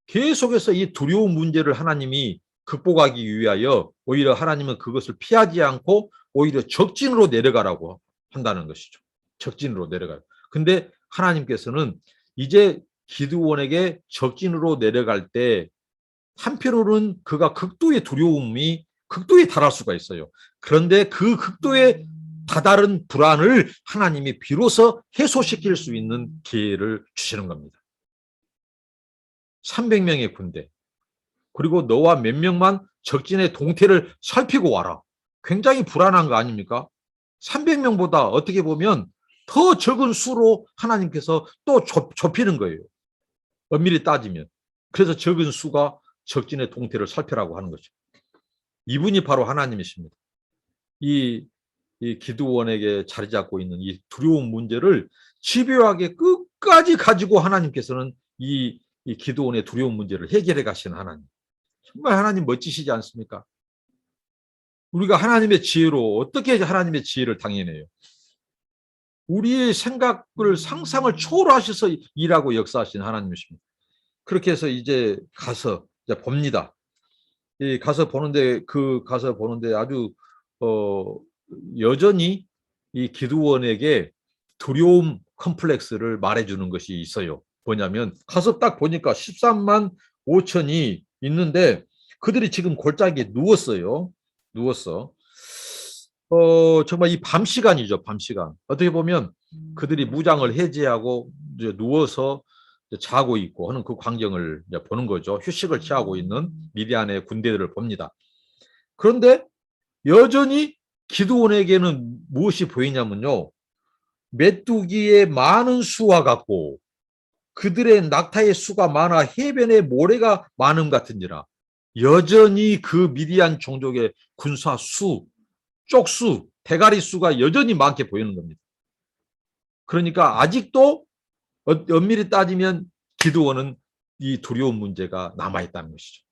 A: 계속해서 이 두려운 문제를 하나님이 극복하기 위하여 오히려 하나님은 그것을 피하지 않고 오히려 적진으로 내려가라고 한다는 것이죠. 적진으로 내려가요. 근데 하나님께서는 이제 기드온에게 적진으로 내려갈 때 한편으로는 그가 극도의 두려움이 극도에 달할 수가 있어요. 그런데 그 극도에 다다른 불안을 하나님이 비로소 해소시킬 수 있는 기회를 주시는 겁니다. 300명의 군대, 그리고 너와 몇 명만 적진의 동태를 살피고 와라. 굉장히 불안한 거 아닙니까? 300명보다 어떻게 보면 더 적은 수로 하나님께서 또 좁히는 거예요. 엄밀히 따지면. 그래서 적은 수가 적진의 동태를 살펴라고 하는 거죠. 이분이 바로 하나님이십니다. 이 기드온에게 자리 잡고 있는 이 두려운 문제를 집요하게 끝까지 가지고 하나님께서는 이 기드온의 두려운 문제를 해결해 가시는 하나님. 정말 하나님 멋지시지 않습니까? 우리가 하나님의 지혜로 어떻게 하나님의 지혜를 당해내요? 우리의 생각을 상상을 초월하셔서 일하고 역사하시는 하나님이십니다. 그렇게 해서 이제 가서 이제 봅니다. 가서 보는데 아주 여전히 이 기드온에게 두려움 컴플렉스를 말해주는 것이 있어요. 뭐냐면 가서 딱 보니까 13만 5천이 있는데 그들이 지금 골짜기에 누웠어요. 정말 이 밤 시간이죠. 밤 시간. 어떻게 보면 그들이 무장을 해제하고 이제 누워서 자고 있고 하는 그 광경을 보는 거죠. 휴식을 취하고 있는 미디안의 군대들을 봅니다. 그런데 여전히 기드온에게는 무엇이 보이냐면요. 메뚜기의 많은 수와 같고 그들의 낙타의 수가 많아 해변에 모래가 많음 같은지라. 여전히 그 미디안 종족의 군사 수, 쪽수, 대가리 수가 여전히 많게 보이는 겁니다. 그러니까 아직도 엄밀히 따지면 기드온은 이 두려운 문제가 남아있다는 것이죠.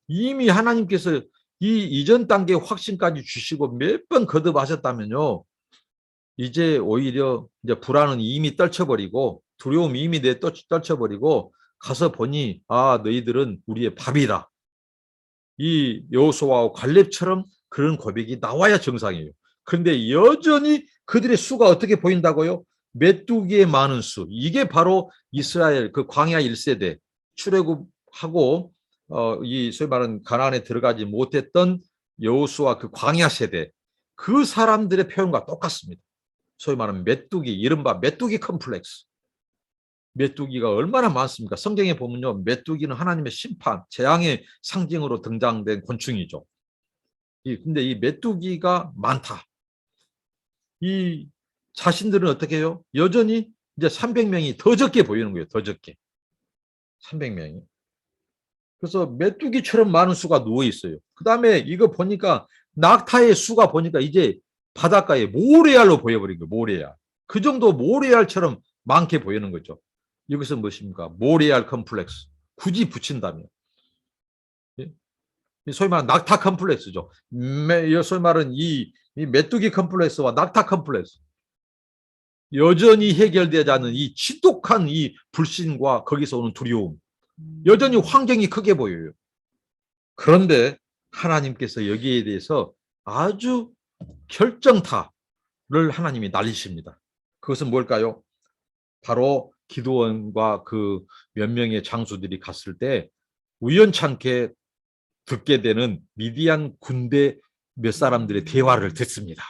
A: 이미 하나님께서 이 이전 단계 확신까지 주시고 몇 번 거듭하셨다면요. 이제 오히려 이제 불안은 이미 떨쳐버리고 두려움이 이미 떨쳐버리고 가서 보니 너희들은 우리의 밥이다. 이 여호수아와 갈렙처럼 그런 고백이 나와야 정상이에요. 그런데 여전히 그들의 수가 어떻게 보인다고요? 메뚜기의 많은 수. 이게 바로 이스라엘 그 광야 1세대 출애굽하고 이 소위 말하는 가나안에 들어가지 못했던 여호수아 그 광야 세대 그 사람들의 표현과 똑같습니다. 소위 말하는 메뚜기, 이른바 메뚜기 컴플렉스. 메뚜기가 얼마나 많습니까? 성경에 보면요, 메뚜기는 하나님의 심판, 재앙의 상징으로 등장된 곤충이죠. 근데 이 메뚜기가 많다. 이 자신들은 어떻게 해요? 여전히 이제 300명이 더 적게 보이는 거예요. 더 적게. 300명이. 그래서 메뚜기처럼 많은 수가 누워 있어요. 그 다음에 이거 보니까 낙타의 수가 보니까 이제 바닷가에 모래알로 보여버린 거예요. 모래알. 그 정도 모래알처럼 많게 보이는 거죠. 이것은 무엇입니까? 모래알 컴플렉스. 굳이 붙인다면. 예? 소위 말하는 낙타 컴플렉스죠. 소위 말하는 이 메뚜기 컴플렉스와 낙타 컴플렉스. 여전히 해결되지 않은 이 지독한 이 불신과 거기서 오는 두려움. 여전히 환경이 크게 보여요. 그런데 하나님께서 여기에 대해서 아주 결정타를 하나님이 날리십니다. 그것은 뭘까요? 바로 기드온과 그 몇 명의 장수들이 갔을 때 우연찮게 듣게 되는 미디안 군대 몇 사람들의 대화를 듣습니다.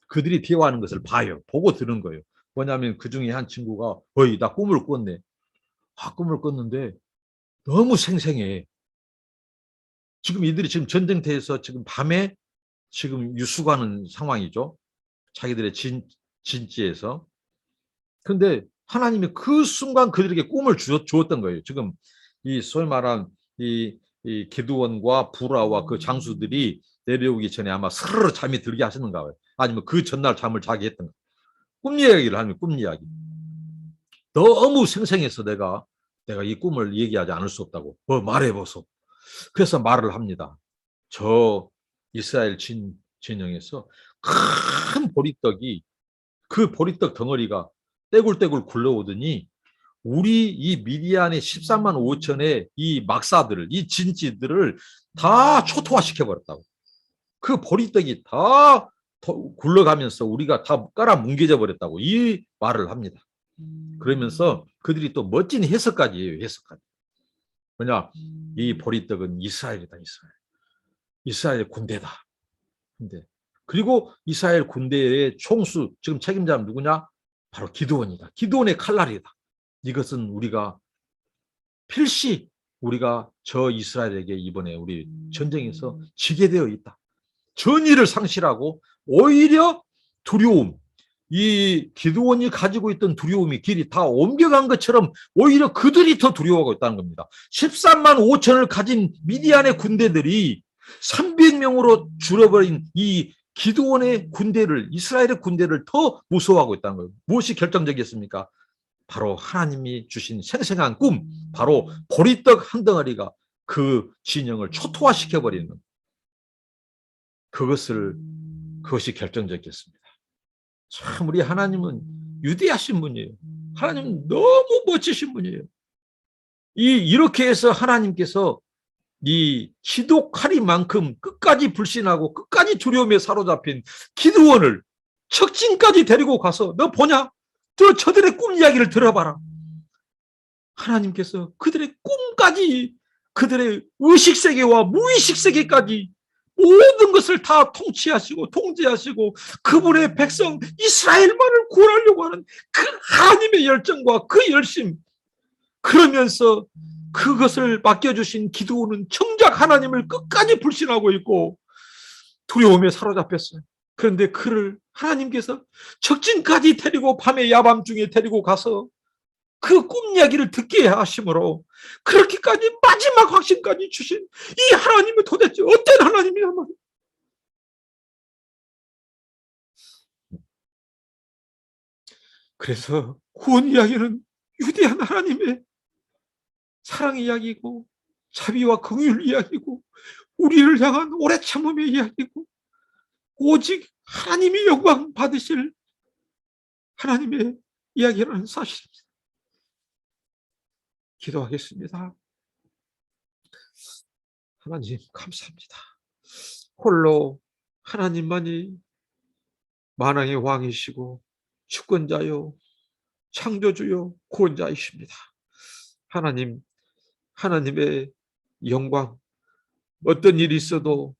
A: 그들이 대화하는 것을 봐요. 보고 들은 거예요. 뭐냐면 그 중에 한 친구가 어이 나 꿈을 꿨네. 꿈을 꿨는데 너무 생생해. 지금 이들이 지금 전쟁터에서 지금 밤에 지금 유숙하는 상황이죠. 자기들의 진지에서. 그런데 하나님이 그 순간 그들에게 꿈을 주었던 거예요. 지금 이 소위 말한 이 기드온과 부라와 그 장수들이 내려오기 전에 아마 스르르 잠이 들게 하시는가 봐요. 아니면 그 전날 잠을 자게 했던 거예요. 꿈 이야기를 하면 꿈 이야기. 너무 생생해서 내가 이 꿈을 얘기하지 않을 수 없다고. 말해보소. 그래서 말을 합니다. 저 이스라엘 진영에서 큰 보리떡이 그 보리떡 덩어리가 떼굴떼굴 굴러오더니 우리 이 미디안의 13만 5천의 이 막사들을 이 진지들을 다 초토화시켜버렸다고. 그 보리떡이 다 굴러가면서 우리가 다 깔아 뭉개져 버렸다고 이 말을 합니다. 그러면서 그들이 또 멋진 해석까지 해요. 해석까지. 뭐냐? 이 보리떡은 이스라엘이다. 이스라엘 군대다. 군대. 그리고 이스라엘 군대의 총수 지금 책임자는 누구냐? 바로 기드온이다. 기드온의 칼날이다. 이것은 우리가 필시 우리가 저 이스라엘에게 이번에 우리 전쟁에서 지게 되어 있다. 전의를 상실하고 오히려 두려움, 이 기드온이 가지고 있던 두려움이 길이 다 옮겨간 것처럼 오히려 그들이 더 두려워하고 있다는 겁니다. 13만 5천을 가진 미디안의 군대들이 300명으로 줄어버린 이 기드온의 군대를, 이스라엘의 군대를 더 무서워하고 있다는 거예요. 무엇이 결정적이었습니까? 바로 하나님이 주신 생생한 꿈, 바로 보리떡 한 덩어리가 그 진영을 초토화시켜버리는 그것이 결정적이었습니다. 참 우리 하나님은 위대하신 분이에요. 하나님은 너무 멋지신 분이에요. 이렇게 해서 하나님께서 이 지독하리만큼 끝까지 불신하고 끝까지 두려움에 사로잡힌 기드온을 척진까지 데리고 가서 너 보냐? 저들의 꿈 이야기를 들어봐라. 하나님께서 그들의 꿈까지 그들의 의식세계와 무의식세계까지 모든 것을 다 통치하시고 통제하시고 그분의 백성 이스라엘만을 구원하려고 하는 그 하나님의 열정과 그 열심, 그러면서 그것을 맡겨주신 기드온은 정작 하나님을 끝까지 불신하고 있고 두려움에 사로잡혔어요. 그런데 그를 하나님께서 적진까지 데리고 밤에 야밤중에 데리고 가서 그 꿈 이야기를 듣게 하심으로 그렇게까지 마지막 확신까지 주신 이 하나님은 도대체 어떤 하나님이냐 말이에요. 그래서 구원 이야기는 위대한 하나님의 사랑 이야기고 자비와 긍휼 이야기고 우리를 향한 오래 참음의 이야기고 오직 하나님이 영광 받으실 하나님의 이야기라는 사실입니다. 기도하겠습니다. 하나님 감사합니다. 홀로 하나님만이 만왕의 왕이시고 주권자요 창조주요 구원자이십니다. 하나님, 하나님의 영광, 어떤 일이 있어도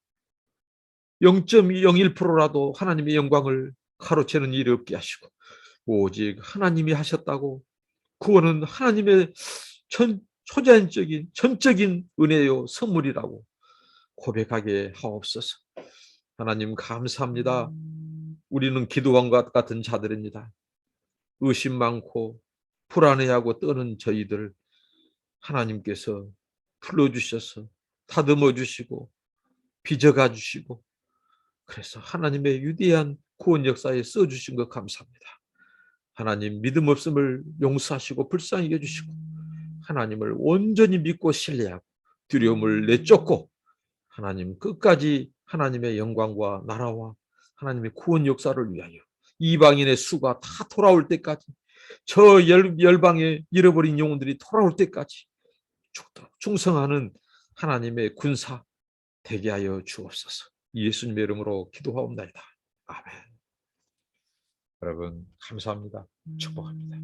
A: 0.01%라도 하나님의 영광을 가로채는 일이 없게 하시고 오직 하나님이 하셨다고, 구원은 하나님의 초자연적인 전적인 은혜요 선물이라고 고백하게 하옵소서. 하나님 감사합니다. 우리는 기도왕과 같은 자들입니다. 의심 많고 불안해하고 떠는 저희들 하나님께서 불러주셔서 다듬어 주시고 빚어가 주시고, 그래서 하나님의 위대한 구원 역사에 써주신 것 감사합니다. 하나님 믿음 없음을 용서하시고 불쌍히 여주시고 하나님을 온전히 믿고 신뢰하고 두려움을 내쫓고 하나님 끝까지 하나님의 영광과 나라와 하나님의 구원 역사를 위하여 이방인의 수가 다 돌아올 때까지, 저 열방에 잃어버린 영혼들이 돌아올 때까지 충성하는 하나님의 군사 되게 하여 주옵소서. 예수님의 이름으로 기도하옵나이다. 아멘. 여러분 감사합니다. 축복합니다.